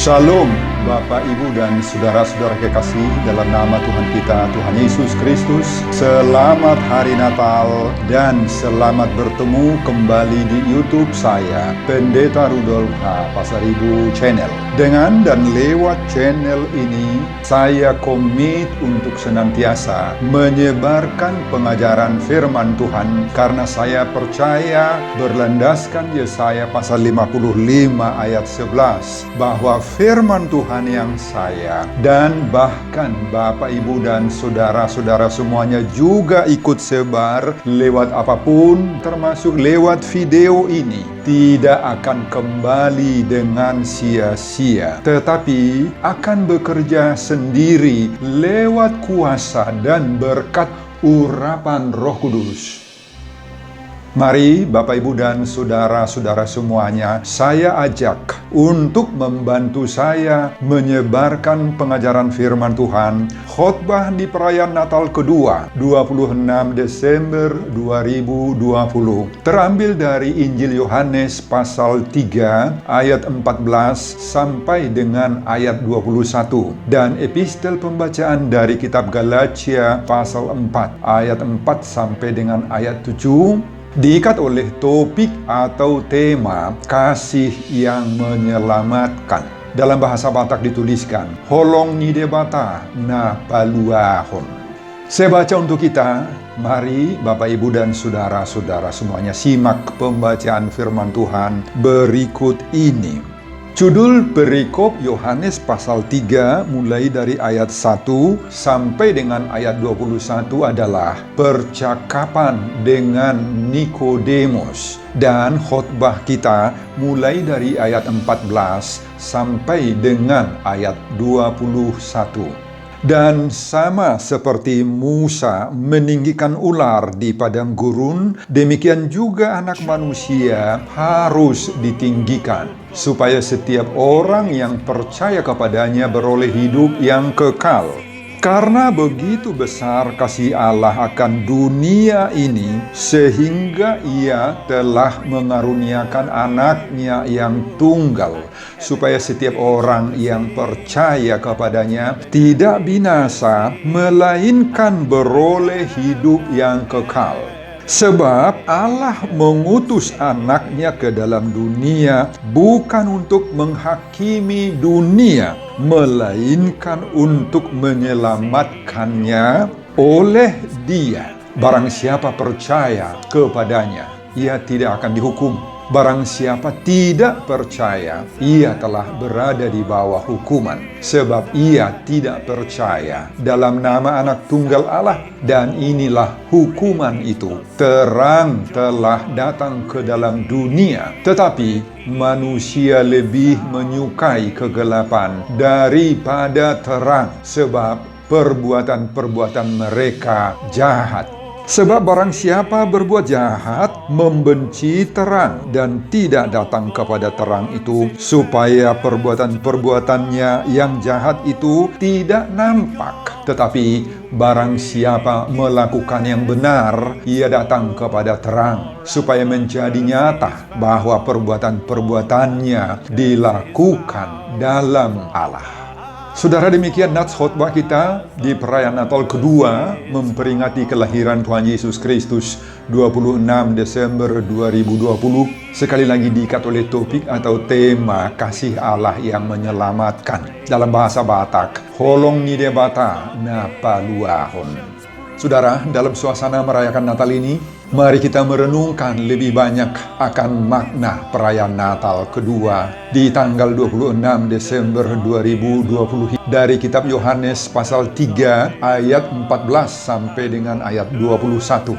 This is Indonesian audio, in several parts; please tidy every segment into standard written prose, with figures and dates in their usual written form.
Shalom, Bapak, Ibu, dan saudara-saudara kekasih dalam nama Tuhan kita, Tuhan Yesus Kristus. Selamat Hari Natal dan selamat bertemu kembali di YouTube saya, Pendeta Rudolf H. Pasaribu Channel. Dengan dan lewat channel ini, saya komit untuk senantiasa menyebarkan pengajaran firman Tuhan karena saya percaya berlandaskan Yesaya pasal 55 ayat 11 bahwa firman Tuhan yang saya dan bahkan Bapak, Ibu, dan saudara-saudara semuanya juga ikut sebar lewat apapun, termasuk lewat video ini, tidak akan kembali dengan sia-sia, tetapi akan bekerja sendiri lewat kuasa dan berkat urapan Roh Kudus. Mari Bapak, Ibu, dan saudara-saudara semuanya, saya ajak untuk membantu saya menyebarkan pengajaran firman Tuhan khotbah di perayaan Natal kedua 26 Desember 2020. Terambil dari Injil Yohanes pasal 3 ayat 14 sampai dengan ayat 21 dan epistel pembacaan dari kitab Galatia pasal 4 ayat 4 sampai dengan ayat 7. Diikat oleh topik atau tema kasih yang menyelamatkan. Dalam bahasa Batak dituliskan, Holong ni debata na paluahon. Saya baca untuk kita. Mari Bapak, Ibu, dan saudara-saudara semuanya simak pembacaan firman Tuhan berikut ini. Judul perikop Yohanes pasal 3 mulai dari ayat 1 sampai dengan ayat 21 adalah percakapan dengan Nikodemus, dan khotbah kita mulai dari ayat 14 sampai dengan ayat 21. Dan sama seperti Musa meninggikan ular di padang gurun, demikian juga Anak Manusia harus ditinggikan, supaya setiap orang yang percaya kepadanya beroleh hidup yang kekal. Karena begitu besar kasih Allah akan dunia ini, sehingga Ia telah mengaruniakan anaknya yang tunggal, supaya setiap orang yang percaya kepadanya tidak binasa, melainkan beroleh hidup yang kekal. Sebab Allah mengutus anaknya ke dalam dunia bukan untuk menghakimi dunia, melainkan untuk menyelamatkannya oleh Dia. Barang siapa percaya kepadanya, ia tidak akan dihukum. Barang siapa tidak percaya, ia telah berada di bawah hukuman, sebab ia tidak percaya dalam nama Anak Tunggal Allah. Dan inilah hukuman itu, terang telah datang ke dalam dunia, tetapi manusia lebih menyukai kegelapan daripada terang, sebab perbuatan-perbuatan mereka jahat. Sebab barang siapa berbuat jahat, membenci terang dan tidak datang kepada terang itu, supaya perbuatan-perbuatannya yang jahat itu tidak nampak. Tetapi barang siapa melakukan yang benar, ia datang kepada terang, supaya menjadi nyata bahwa perbuatan-perbuatannya dilakukan dalam Allah. Saudara, demikian nats khotbah kita di perayaan Natal kedua memperingati kelahiran Tuhan Yesus Kristus 26 Desember 2020. Sekali lagi diikat oleh topik atau tema kasih Allah yang menyelamatkan. Dalam bahasa Batak, Holong ni debata na paluahon. Saudara, dalam suasana merayakan Natal ini, mari kita merenungkan lebih banyak akan makna perayaan Natal kedua di tanggal 26 Desember 2020 dari kitab Yohanes pasal 3 ayat 14 sampai dengan ayat 21.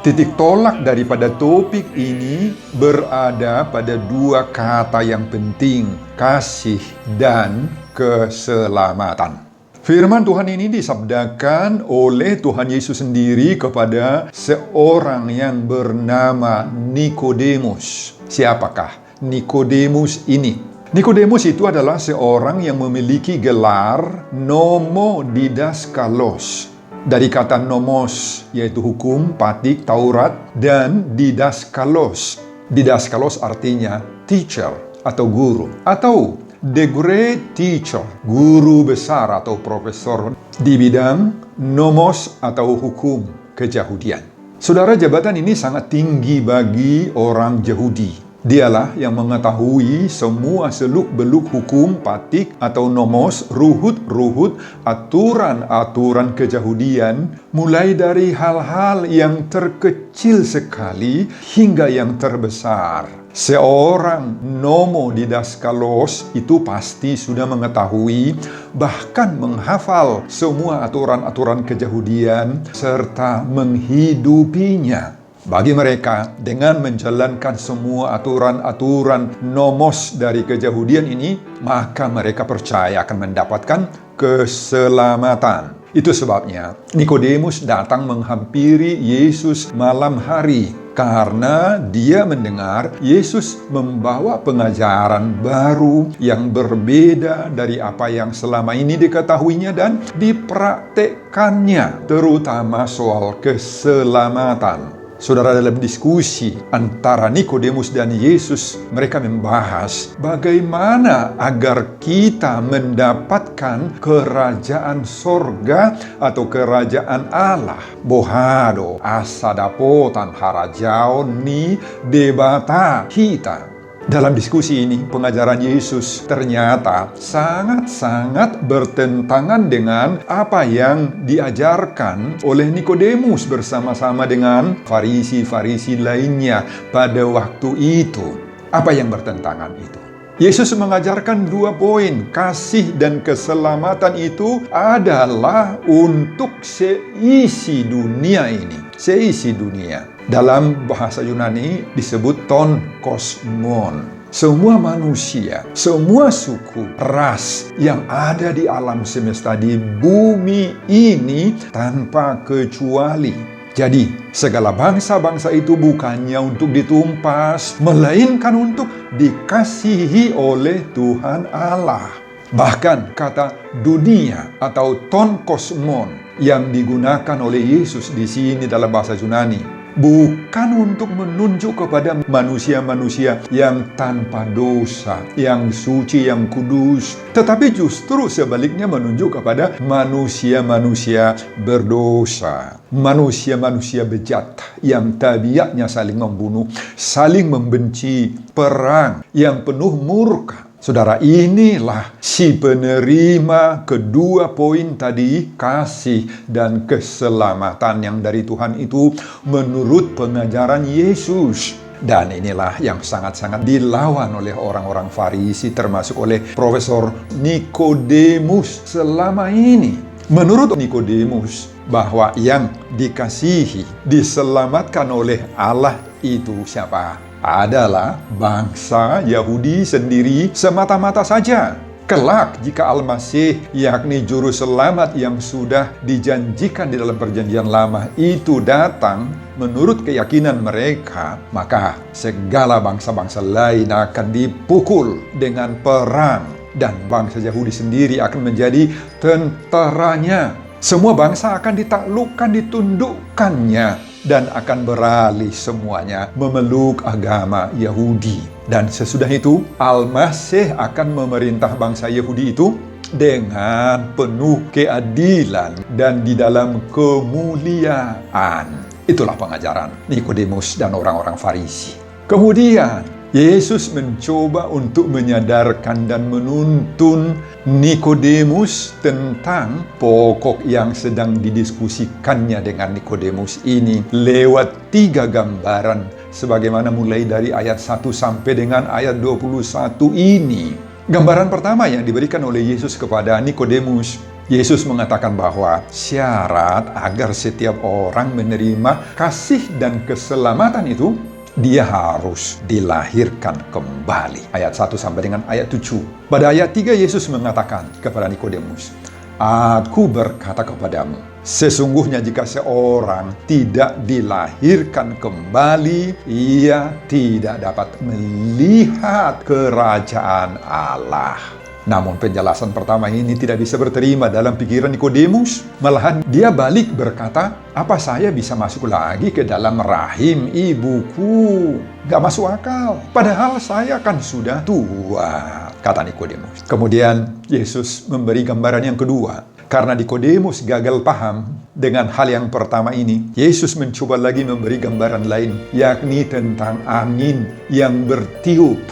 Titik tolak daripada topik ini berada pada dua kata yang penting, kasih dan keselamatan. Firman Tuhan ini disabdakan oleh Tuhan Yesus sendiri kepada seorang yang bernama Nikodemus. Siapakah Nikodemus ini? Nikodemus itu adalah seorang yang memiliki gelar nomodidaskalos. Dari kata nomos, yaitu hukum, patik, Taurat, dan didaskalos. Didaskalos artinya teacher atau guru, atau the great teacher, guru besar atau profesor di bidang nomos atau hukum keyahudian. Saudara, jabatan ini sangat tinggi bagi orang Yahudi. Dialah yang mengetahui semua seluk-beluk hukum patik atau nomos, ruhut-ruhut, aturan-aturan keyahudian, mulai dari hal-hal yang terkecil sekali hingga yang terbesar. Seorang nomo didaskalos itu pasti sudah mengetahui, bahkan menghafal semua aturan-aturan keyahudian serta menghidupinya. Bagi mereka, dengan menjalankan semua aturan-aturan nomos dari keyahudian ini, maka mereka percaya akan mendapatkan keselamatan. Itu sebabnya Nikodemus datang menghampiri Yesus malam hari, karena dia mendengar Yesus membawa pengajaran baru yang berbeda dari apa yang selama ini diketahuinya dan dipraktekkannya, terutama soal keselamatan. Saudara, dalam diskusi antara Nikodemus dan Yesus, mereka membahas bagaimana agar kita mendapatkan kerajaan sorga atau kerajaan Allah. Bohado asadapotan harajao ni debata kita. Dalam diskusi ini, pengajaran Yesus ternyata sangat-sangat bertentangan dengan apa yang diajarkan oleh Nikodemus bersama-sama dengan Farisi-Farisi lainnya pada waktu itu. Apa yang bertentangan itu? Yesus mengajarkan 2 poin. Kasih dan keselamatan itu adalah untuk seisi dunia ini. Seisi dunia. Dalam bahasa Yunani disebut ton kosmon. Semua manusia, semua suku, ras yang ada di alam semesta di bumi ini tanpa kecuali. Jadi, segala bangsa-bangsa itu bukannya untuk ditumpas, melainkan untuk dikasihi oleh Tuhan Allah. Bahkan kata dunia atau ton kosmon yang digunakan oleh Yesus di sini dalam bahasa Yunani bukan untuk menunjuk kepada manusia-manusia yang tanpa dosa, yang suci, yang kudus, tetapi justru sebaliknya menunjuk kepada manusia-manusia berdosa, manusia-manusia bejat yang tabiatnya saling membunuh, saling membenci, perang, yang penuh murka. Saudara, inilah si penerima kedua poin tadi, kasih dan keselamatan yang dari Tuhan itu menurut pengajaran Yesus. Dan inilah yang sangat-sangat dilawan oleh orang-orang Farisi, termasuk oleh Profesor Nikodemus selama ini. Menurut Nikodemus, bahwa yang dikasihi, diselamatkan oleh Allah itu siapa? Adalah bangsa Yahudi sendiri semata-mata saja. Kelak jika Al-Masih, yakni juru selamat yang sudah dijanjikan di dalam perjanjian lama itu datang menurut keyakinan mereka, maka segala bangsa-bangsa lain akan dipukul dengan perang dan bangsa Yahudi sendiri akan menjadi tentaranya. Semua bangsa akan ditaklukkan, ditundukkannya, dan akan beralih semuanya memeluk agama Yahudi. Dan sesudah itu, Al-Masih akan memerintah bangsa Yahudi itu dengan penuh keadilan dan di dalam kemuliaan. Itulah pengajaran Nikodemus dan orang-orang Farisi. Kemudian, Yesus mencoba untuk menyadarkan dan menuntun Nikodemus tentang pokok yang sedang didiskusikannya dengan Nikodemus ini lewat 3 gambaran, sebagaimana mulai dari ayat 1 sampai dengan ayat 21 ini. Gambaran pertama yang diberikan oleh Yesus kepada Nikodemus, Yesus mengatakan bahwa syarat agar setiap orang menerima kasih dan keselamatan itu, dia harus dilahirkan kembali. Ayat 1 sampai dengan ayat 7. Pada ayat 3 Yesus mengatakan kepada Nikodemus, Aku berkata kepadamu, sesungguhnya jika seorang tidak dilahirkan kembali, ia tidak dapat melihat kerajaan Allah. Namun penjelasan pertama ini tidak bisa berterima dalam pikiran Nikodemus. Malahan dia balik berkata, apa saya bisa masuk lagi ke dalam rahim ibuku? Gak masuk akal. Padahal saya kan sudah tua, kata Nikodemus. Kemudian Yesus memberi gambaran yang kedua. Karena Nikodemus gagal paham dengan hal yang pertama ini, Yesus mencoba lagi memberi gambaran lain, yakni tentang angin yang bertiup.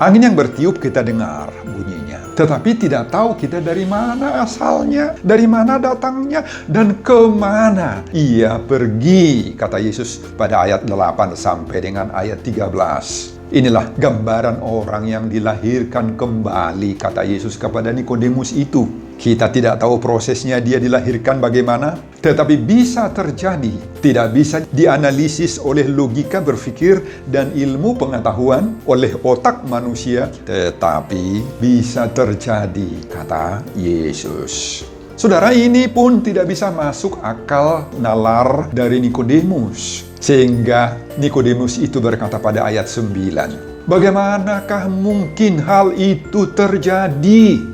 Angin yang bertiup kita dengar bunyinya, tetapi tidak tahu kita dari mana asalnya, dari mana datangnya, dan kemana ia pergi, kata Yesus pada ayat 8 sampai dengan ayat 13. Inilah gambaran orang yang dilahirkan kembali, kata Yesus kepada Nikodemus itu. Kita tidak tahu prosesnya dia dilahirkan bagaimana, tetapi bisa terjadi. Tidak bisa dianalisis oleh logika berpikir dan ilmu pengetahuan oleh otak manusia, tetapi bisa terjadi, kata Yesus. Saudara, ini pun tidak bisa masuk akal nalar dari Nikodemus. Sehingga Nikodemus itu berkata pada ayat 9, bagaimanakah mungkin hal itu terjadi?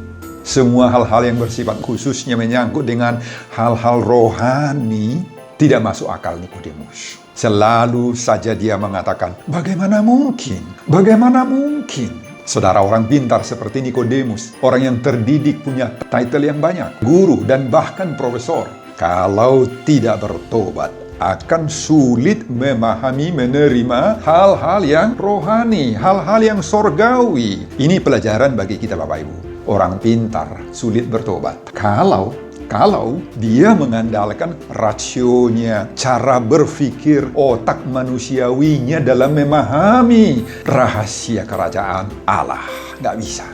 Semua hal-hal yang bersifat khususnya menyangkut dengan hal-hal rohani tidak masuk akal Nikodemus. Selalu saja dia mengatakan, bagaimana mungkin? Bagaimana mungkin? Saudara, orang pintar seperti Nikodemus, orang yang terdidik punya title yang banyak, guru dan bahkan profesor, kalau tidak bertobat, akan sulit memahami, menerima hal-hal yang rohani, hal-hal yang sorgawi. Ini pelajaran bagi kita Bapak Ibu. Orang pintar sulit bertobat kalau dia mengandalkan rasionya, cara berpikir otak manusiawinya dalam memahami rahasia kerajaan Allah. Nggak bisa.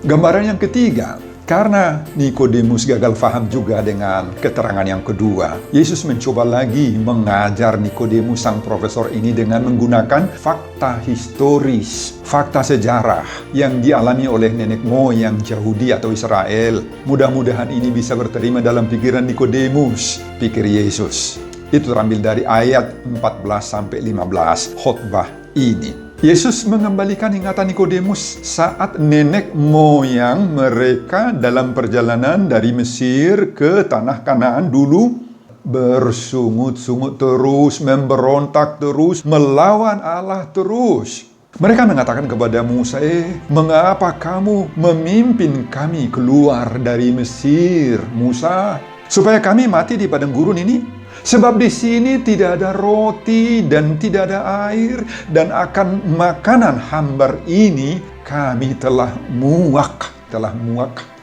Gambaran yang ketiga, karena Nikodemus gagal paham juga dengan keterangan yang kedua, Yesus mencoba lagi mengajar Nikodemus sang profesor ini dengan menggunakan fakta historis, fakta sejarah yang dialami oleh nenek moyang Yahudi atau Israel. Mudah-mudahan ini bisa berterima dalam pikiran Nikodemus, pikir Yesus. Itu terambil dari ayat 14-15 khotbah ini. Yesus mengembalikan ingatan Nikodemus saat nenek moyang mereka dalam perjalanan dari Mesir ke tanah Kanaan dulu bersungut-sungut terus, memberontak terus, melawan Allah terus. Mereka mengatakan kepada Musa, mengapa kamu memimpin kami keluar dari Mesir, Musa? Supaya kami mati di padang gurun ini? Sebab di sini tidak ada roti dan tidak ada air, dan akan makanan hambar ini kami telah muak,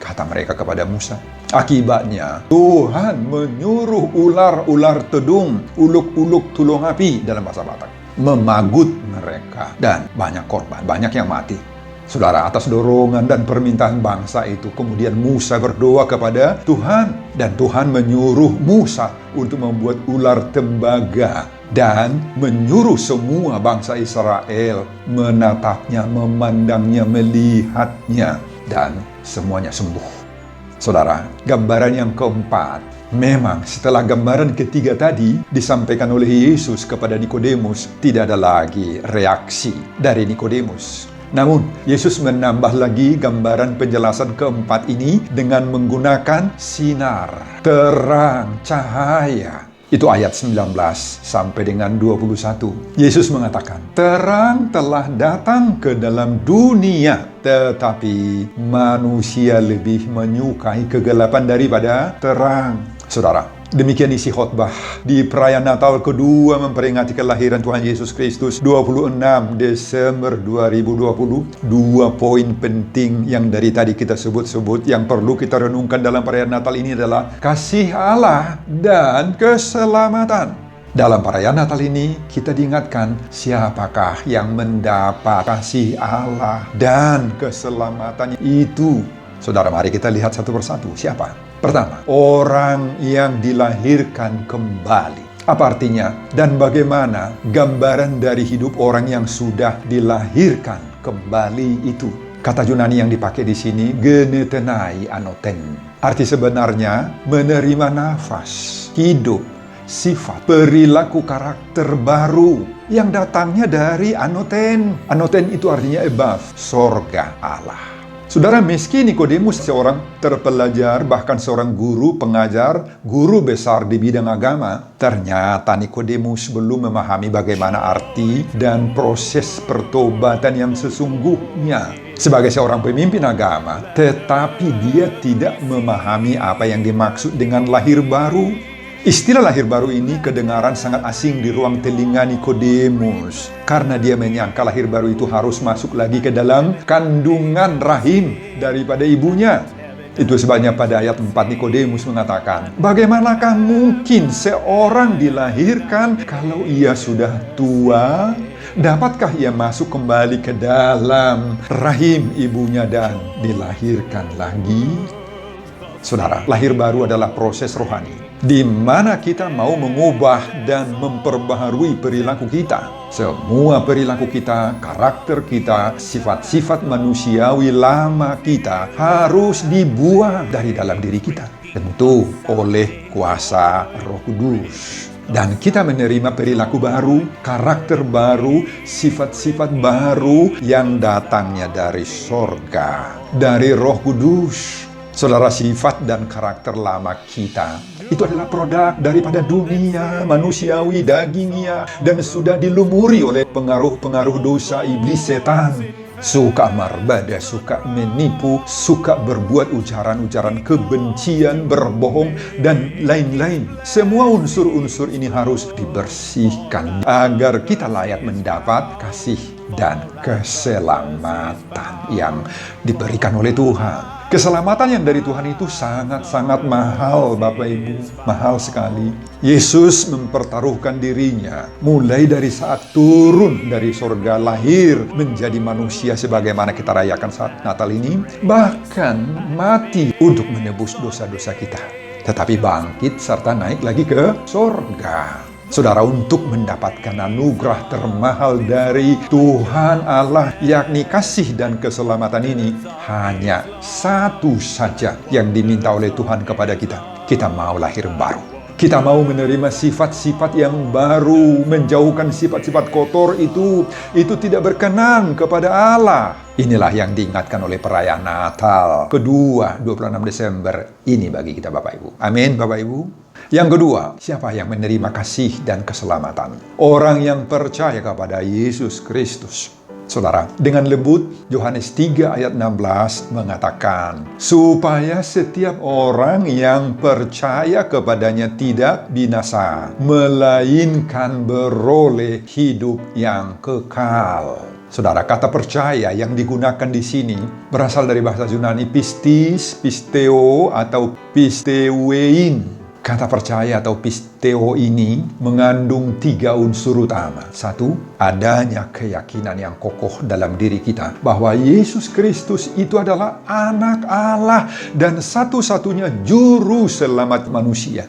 kata mereka kepada Musa. Akibatnya Tuhan menyuruh ular-ular tedung, uluk-uluk tulung api dalam bahasa Batak, memagut mereka, dan banyak korban, banyak yang mati. Saudara, atas dorongan dan permintaan bangsa itu, kemudian Musa berdoa kepada Tuhan, dan Tuhan menyuruh Musa untuk membuat ular tembaga dan menyuruh semua bangsa Israel menatapnya, memandangnya, melihatnya, dan semuanya sembuh. Saudara, gambaran yang keempat, memang setelah gambaran ketiga tadi disampaikan oleh Yesus kepada Nikodemus, tidak ada lagi reaksi dari Nikodemus. Namun, Yesus menambah lagi gambaran penjelasan keempat ini dengan menggunakan sinar, terang, cahaya. Itu ayat 19 sampai dengan 21. Yesus mengatakan, terang telah datang ke dalam dunia, tetapi manusia lebih menyukai kegelapan daripada terang. Saudara, demikian isi khotbah di perayaan Natal kedua memperingati kelahiran Tuhan Yesus Kristus 26 Desember 2020. Dua poin penting yang dari tadi kita sebut-sebut yang perlu kita renungkan dalam perayaan Natal ini adalah kasih Allah dan keselamatan. Dalam perayaan Natal ini kita diingatkan siapakah yang mendapat kasih Allah dan keselamatan itu. Saudara, mari kita lihat satu persatu. Siapa? Pertama, orang yang dilahirkan kembali. Apa artinya? Dan bagaimana gambaran dari hidup orang yang sudah dilahirkan kembali itu? Kata Yunani yang dipakai di sini, genetenai anoten. Arti sebenarnya menerima nafas, hidup, sifat, perilaku karakter baru yang datangnya dari anoten. Anoten itu artinya above, sorga Allah. Saudara, meski Nikodemus seorang terpelajar, bahkan seorang guru pengajar, guru besar di bidang agama, ternyata Nikodemus belum memahami bagaimana arti dan proses pertobatan yang sesungguhnya. Sebagai seorang pemimpin agama, tetapi dia tidak memahami apa yang dimaksud dengan lahir baru. Istilah lahir baru ini kedengaran sangat asing di ruang telinga Nikodemus, karena dia menyangka lahir baru itu harus masuk lagi ke dalam kandungan rahim daripada ibunya. Itu sebabnya pada ayat 4 Nikodemus mengatakan, bagaimanakah mungkin seorang dilahirkan kalau ia sudah tua? Dapatkah ia masuk kembali ke dalam rahim ibunya dan dilahirkan lagi? Saudara, lahir baru adalah proses rohani, di mana kita mau mengubah dan memperbaharui perilaku kita. Semua perilaku kita, karakter kita, sifat-sifat manusiawi lama kita harus dibuang dari dalam diri kita. Tentu oleh kuasa Roh Kudus. Dan kita menerima perilaku baru, karakter baru, sifat-sifat baru yang datangnya dari sorga, dari Roh Kudus. Saudara, sifat dan karakter lama kita itu adalah produk daripada dunia manusiawi dagingia dan sudah dilumuri oleh pengaruh-pengaruh dosa iblis setan. Suka marbada, suka menipu, suka berbuat ujaran-ujaran kebencian, berbohong, dan lain-lain. Semua unsur-unsur ini harus dibersihkan agar kita layak mendapat kasih dan keselamatan yang diberikan oleh Tuhan. Keselamatan yang dari Tuhan itu sangat-sangat mahal, Bapak Ibu. Mahal sekali. Yesus mempertaruhkan dirinya mulai dari saat turun dari sorga, lahir menjadi manusia sebagaimana kita rayakan saat Natal ini, bahkan mati untuk menebus dosa-dosa kita. Tetapi bangkit serta naik lagi ke sorga. Saudara, untuk mendapatkan anugerah termahal dari Tuhan Allah, yakni kasih dan keselamatan ini, hanya satu saja yang diminta oleh Tuhan kepada kita. Kita mau lahir baru. Kita mau menerima sifat-sifat yang baru, menjauhkan sifat-sifat kotor itu tidak berkenan kepada Allah. Inilah yang diingatkan oleh perayaan Natal kedua 26 Desember ini bagi kita, Bapak Ibu. Amin, Bapak Ibu. Yang kedua, siapa yang menerima kasih dan keselamatan? Orang yang percaya kepada Yesus Kristus. Saudara, dengan lembut, Yohanes 3 ayat 16 mengatakan, supaya setiap orang yang percaya kepadanya tidak binasa, melainkan beroleh hidup yang kekal. Saudara, kata percaya yang digunakan di sini berasal dari bahasa Yunani pistis, pisteo, atau pisteuein. Kata percaya atau pisteo ini mengandung 3 unsur utama. 1, adanya keyakinan yang kokoh dalam diri kita bahwa Yesus Kristus itu adalah anak Allah dan satu-satunya juru selamat manusia.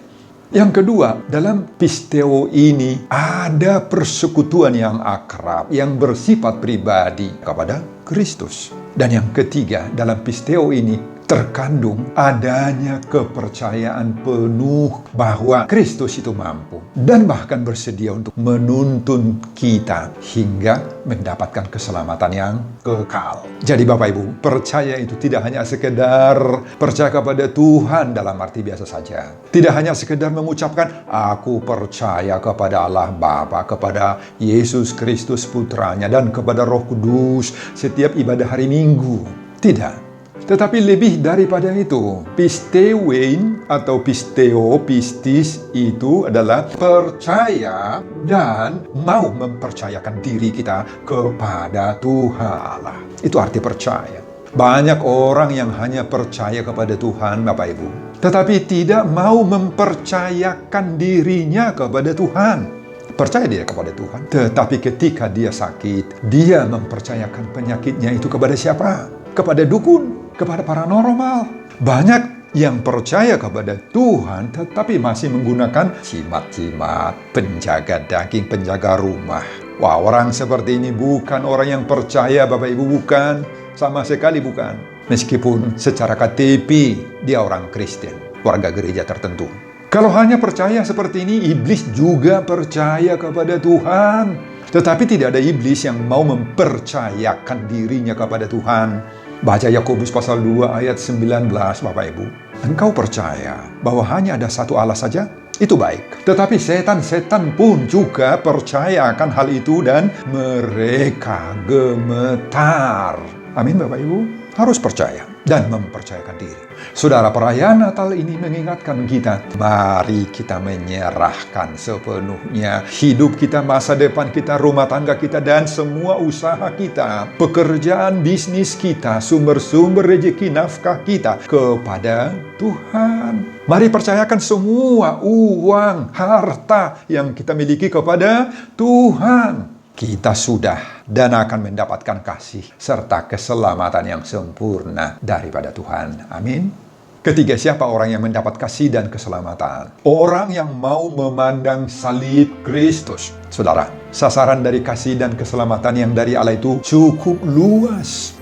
Yang kedua, dalam pisteo ini ada persekutuan yang akrab, yang bersifat pribadi kepada Kristus. Dan yang ketiga, dalam pisteo ini terkandung adanya kepercayaan penuh bahwa Kristus itu mampu dan bahkan bersedia untuk menuntun kita hingga mendapatkan keselamatan yang kekal. Jadi Bapak Ibu, percaya itu tidak hanya sekedar percaya kepada Tuhan dalam arti biasa saja. Tidak hanya sekedar mengucapkan, aku percaya kepada Allah Bapa, kepada Yesus Kristus Putranya, dan kepada Roh Kudus setiap ibadah hari Minggu. Tidak. Tetapi lebih daripada itu, pisteuein atau pisteo, pistis itu adalah percaya dan mau mempercayakan diri kita kepada Tuhan Allah. Itu arti percaya. Banyak orang yang hanya percaya kepada Tuhan, Bapak Ibu, tetapi tidak mau mempercayakan dirinya kepada Tuhan. Percaya dia kepada Tuhan, tetapi ketika dia sakit, dia mempercayakan penyakitnya itu kepada siapa? Kepada dukun, kepada paranormal. Banyak yang percaya kepada Tuhan tetapi masih menggunakan jimat-jimat, penjaga daging, penjaga rumah. Wah, orang seperti ini bukan orang yang percaya, Bapak Ibu, bukan. Sama sekali bukan. Meskipun secara KTP dia orang Kristen, warga gereja tertentu. Kalau hanya percaya seperti ini, iblis juga percaya kepada Tuhan. Tetapi tidak ada iblis yang mau mempercayakan dirinya kepada Tuhan. Baca Yakobus pasal 2 ayat 19, Bapak Ibu. Engkau percaya bahwa hanya ada satu Allah saja? Itu baik. Tetapi setan-setan pun juga percaya akan hal itu dan mereka gemetar. Amin, Bapak Ibu. Harus percaya dan mempercayakan diri. Saudara, perayaan Natal ini mengingatkan kita, mari kita menyerahkan sepenuhnya hidup kita, masa depan kita, rumah tangga kita, dan semua usaha kita, pekerjaan bisnis kita, sumber-sumber rezeki nafkah kita kepada Tuhan. Mari percayakan semua uang, harta yang kita miliki kepada Tuhan. Kita sudah dan akan mendapatkan kasih serta keselamatan yang sempurna daripada Tuhan. Amin. Ketiga, siapa orang yang mendapat kasih dan keselamatan? Orang yang mau memandang salib Kristus. Saudara, sasaran dari kasih dan keselamatan yang dari Allah itu cukup luas,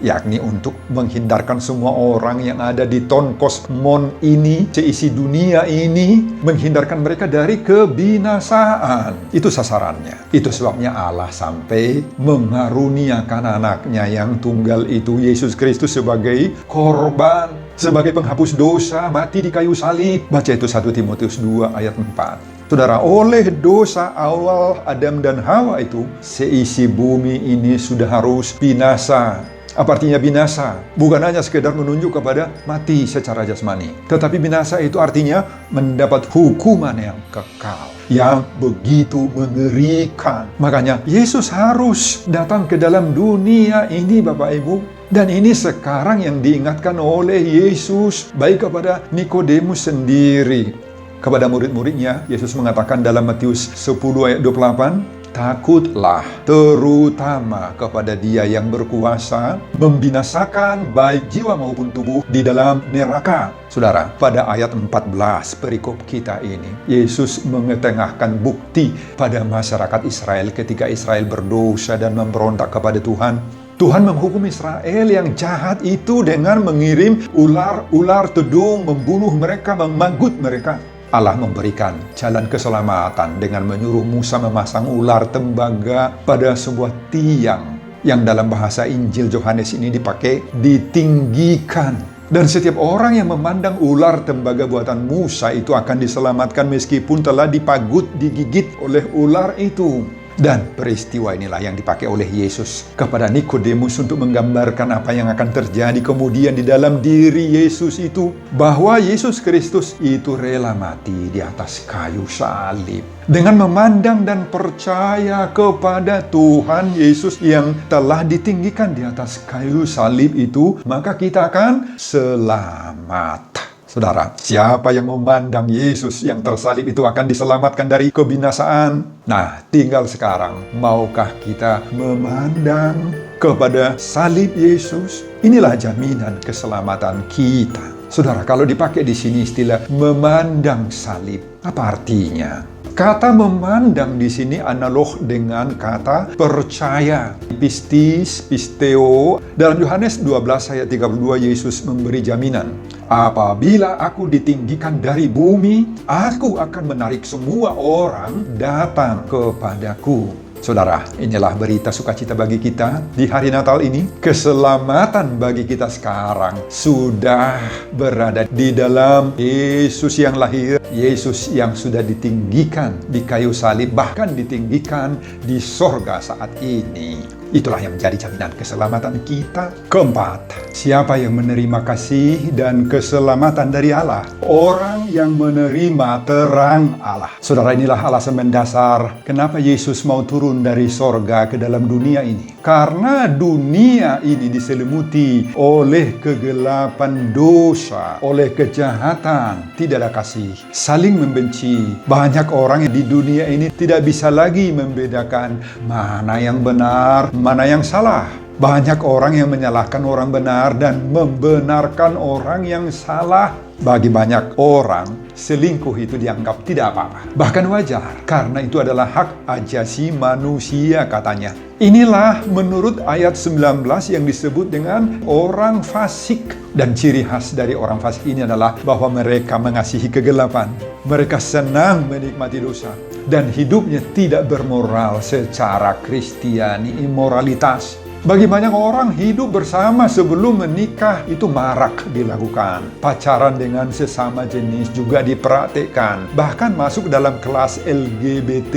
yakni untuk menghindarkan semua orang yang ada di kosmos ini, seisi dunia ini, menghindarkan mereka dari kebinasaan. Itu sasarannya. Itu sebabnya Allah sampai mengaruniakan anaknya yang tunggal itu, Yesus Kristus, sebagai korban, sebagai penghapus dosa, mati di kayu salib. Baca itu 1 Timotius 2 ayat 4. Saudara, oleh dosa awal Adam dan Hawa itu, seisi bumi ini sudah harus binasa. Apa artinya binasa? Bukan hanya sekedar menunjuk kepada mati secara jasmani. Tetapi binasa itu artinya mendapat hukuman yang kekal, yang begitu mengerikan. Makanya Yesus harus datang ke dalam dunia ini, Bapak Ibu. Dan ini sekarang yang diingatkan oleh Yesus, baik kepada Nikodemus sendiri. Kepada murid-muridnya, Yesus mengatakan dalam Matius 10 ayat 28, takutlah terutama kepada Dia yang berkuasa membinasakan baik jiwa maupun tubuh di dalam neraka. Saudara, pada ayat 14 perikop kita ini, Yesus mengetengahkan bukti pada masyarakat Israel ketika Israel berdosa dan memberontak kepada Tuhan. Tuhan menghukum Israel yang jahat itu dengan mengirim ular tedung membunuh mereka, memanggut mereka. Allah memberikan jalan keselamatan dengan menyuruh Musa memasang ular tembaga pada sebuah tiang yang dalam bahasa Injil Yohanes ini dipakai ditinggikan. Dan setiap orang yang memandang ular tembaga buatan Musa itu akan diselamatkan meskipun telah dipagut, digigit oleh ular itu. Dan peristiwa inilah yang dipakai oleh Yesus kepada Nikodemus untuk menggambarkan apa yang akan terjadi kemudian di dalam diri Yesus itu. Bahwa Yesus Kristus itu rela mati di atas kayu salib. Dengan memandang dan percaya kepada Tuhan Yesus yang telah ditinggikan di atas kayu salib itu, maka kita akan selamat. Saudara, siapa yang memandang Yesus yang tersalib itu akan diselamatkan dari kebinasaan. Nah, tinggal sekarang, maukah kita memandang kepada salib Yesus? Inilah jaminan keselamatan kita. Saudara, kalau dipakai di sini istilah memandang salib, apa artinya? Kata memandang di sini analog dengan kata percaya. Pistis, pisteo. Dalam Yohanes 12 ayat 32 Yesus memberi jaminan. Apabila aku ditinggikan dari bumi, aku akan menarik semua orang datang kepadaku. Saudara, inilah berita sukacita bagi kita di hari Natal ini. Keselamatan bagi kita sekarang sudah berada di dalam Yesus yang lahir, Yesus yang sudah ditinggikan di kayu salib, bahkan ditinggikan di sorga saat ini. Itulah yang menjadi jaminan keselamatan kita. Keempat, siapa yang menerima kasih dan keselamatan dari Allah? Orang yang menerima terang Allah. Saudara, inilah alasan mendasar kenapa Yesus mau turun dari sorga ke dalam dunia ini. Karena dunia ini diselimuti oleh kegelapan dosa, oleh kejahatan, tidak ada kasih, saling membenci. Banyak orang yang di dunia ini tidak bisa lagi membedakan mana yang benar, mana yang salah. Banyak orang yang menyalahkan orang benar dan membenarkan orang yang salah. Bagi banyak orang, selingkuh itu dianggap tidak apa-apa, bahkan wajar, karena itu adalah hak ajasi manusia katanya. Inilah menurut ayat 19 yang disebut dengan orang fasik. Dan ciri khas dari orang fasik ini adalah bahwa mereka mengasihi kegelapan. Mereka senang menikmati dosa. Dan hidupnya tidak bermoral secara Kristiani, immoralitas. Bagi banyak orang, hidup bersama sebelum menikah itu marak dilakukan. Pacaran dengan sesama jenis juga dipraktikkan. Bahkan masuk dalam kelas LGBT,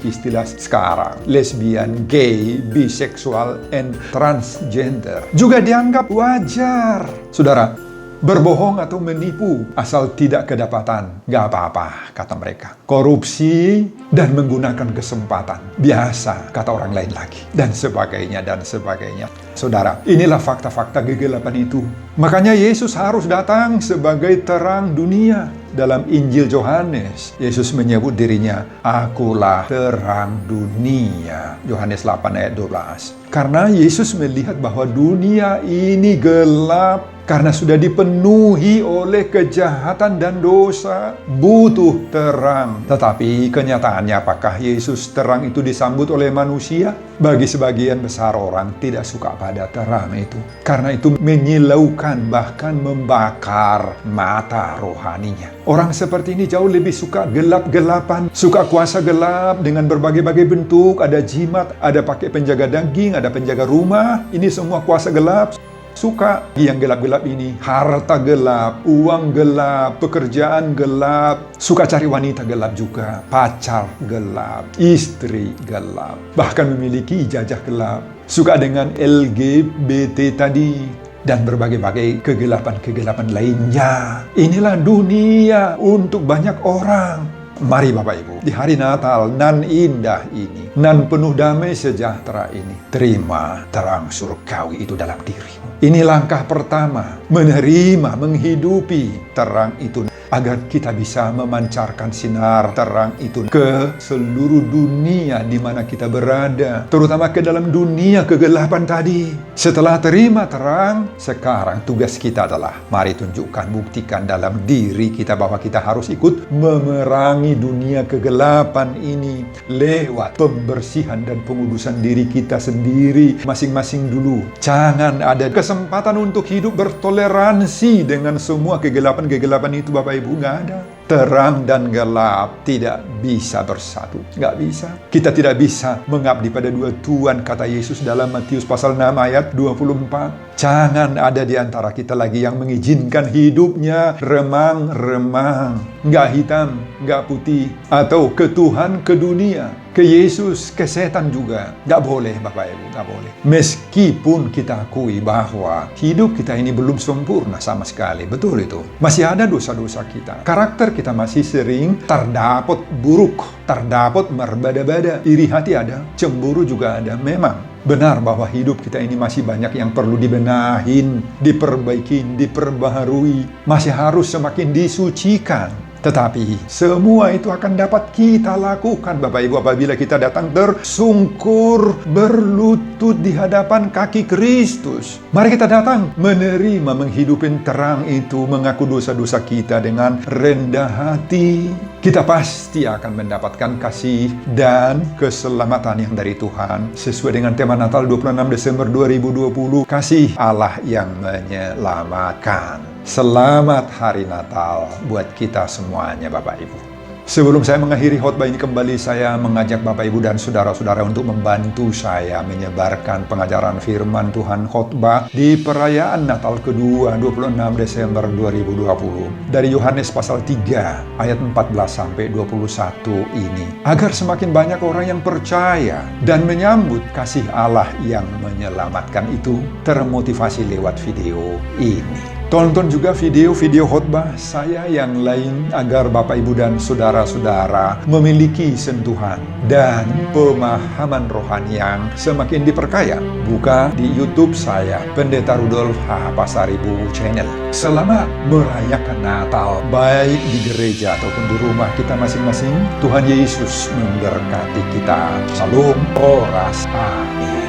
istilah sekarang. Lesbian, gay, biseksual, and transgender juga dianggap wajar. Saudara, berbohong atau menipu asal tidak kedapatan, gak apa-apa, kata mereka. Korupsi dan menggunakan kesempatan, biasa, kata orang lain lagi. Dan sebagainya, dan sebagainya. Saudara, inilah fakta-fakta kegelapan itu. Makanya Yesus harus datang sebagai terang dunia. Dalam Injil Yohanes, Yesus menyebut dirinya, "Akulah terang dunia." Yohanes 8 ayat 12. Karena Yesus melihat bahwa dunia ini gelap karena sudah dipenuhi oleh kejahatan dan dosa, butuh terang. Tetapi kenyataannya, apakah Yesus terang itu disambut oleh manusia? Bagi sebagian besar orang tidak suka pada terang itu. Karena itu menyilaukan, bahkan membakar mata rohaninya. Orang seperti ini jauh lebih suka gelap-gelapan, suka kuasa gelap dengan berbagai-bagai bentuk. Ada jimat, ada pakai penjaga daging, ada penjaga rumah. Ini semua kuasa gelap. Suka yang gelap-gelap ini, harta gelap, uang gelap, pekerjaan gelap, suka cari wanita gelap juga, pacar gelap, istri gelap, bahkan memiliki ijazah gelap, suka dengan LGBT tadi, dan berbagai-bagai kegelapan-kegelapan lainnya. Inilah dunia untuk banyak orang. Mari Bapak Ibu, di hari Natal nan indah ini, nan penuh damai sejahtera ini, terima terang surgawi itu dalam dirimu. Ini langkah pertama, menerima, menghidupi terang itu, agar kita bisa memancarkan sinar terang itu ke seluruh dunia di mana kita berada, terutama ke dalam dunia kegelapan tadi. Setelah terima terang, sekarang tugas kita adalah, mari tunjukkan, buktikan dalam diri kita bahwa kita harus ikut memerangi dunia kegelapan ini lewat pembersihan dan pengudusan diri kita sendiri masing-masing dulu. Jangan ada kesempatan untuk hidup bertoleransi dengan semua kegelapan-kegelapan itu, Bapak Ibu, nggak ada. Terang dan gelap tidak bisa bersatu. Nggak bisa. Kita tidak bisa mengabdi pada dua Tuhan, kata Yesus dalam Matius pasal 6 ayat 24. Jangan ada di antara kita lagi yang mengizinkan hidupnya remang-remang. Nggak hitam, nggak putih. Atau ke Tuhan, ke dunia, ke Yesus, ke setan juga. Nggak boleh, Bapak Ibu, nggak boleh. Meskipun kita akui bahwa hidup kita ini belum sempurna sama sekali. Betul itu. Masih ada dosa-dosa kita. Karakter kita masih sering terdapat buruk, terdapat merbada-bada. Iri hati ada, cemburu juga ada. Memang benar bahwa hidup kita ini masih banyak yang perlu dibenahin, diperbaiki, diperbaharui. Masih harus semakin disucikan. Tetapi semua itu akan dapat kita lakukan, Bapak Ibu, apabila kita datang tersungkur berlutut di hadapan kaki Kristus. Mari kita datang menerima, menghidupin terang itu, mengaku dosa-dosa kita dengan rendah hati. Kita pasti akan mendapatkan kasih dan keselamatan yang dari Tuhan. Sesuai dengan tema Natal 26 Desember 2020, kasih Allah yang menyelamatkan. Selamat Hari Natal buat kita semuanya, Bapak Ibu. Sebelum saya mengakhiri khotbah ini, kembali saya mengajak Bapak Ibu dan saudara-saudara untuk membantu saya menyebarkan pengajaran firman Tuhan khotbah di perayaan Natal kedua 26 Desember 2020 dari Yohanes pasal 3 ayat 14 sampai 21 ini, agar semakin banyak orang yang percaya dan menyambut kasih Allah yang menyelamatkan itu termotivasi lewat video ini. Tonton juga video-video khotbah saya yang lain agar Bapak Ibu dan saudara-saudara memiliki sentuhan dan pemahaman rohani yang semakin diperkaya. Buka di YouTube saya, Pendeta Rudolf H. Pasaribu Channel. Selamat merayakan Natal, baik di gereja ataupun di rumah kita masing-masing. Tuhan Yesus memberkati kita. Salam, oras, amin.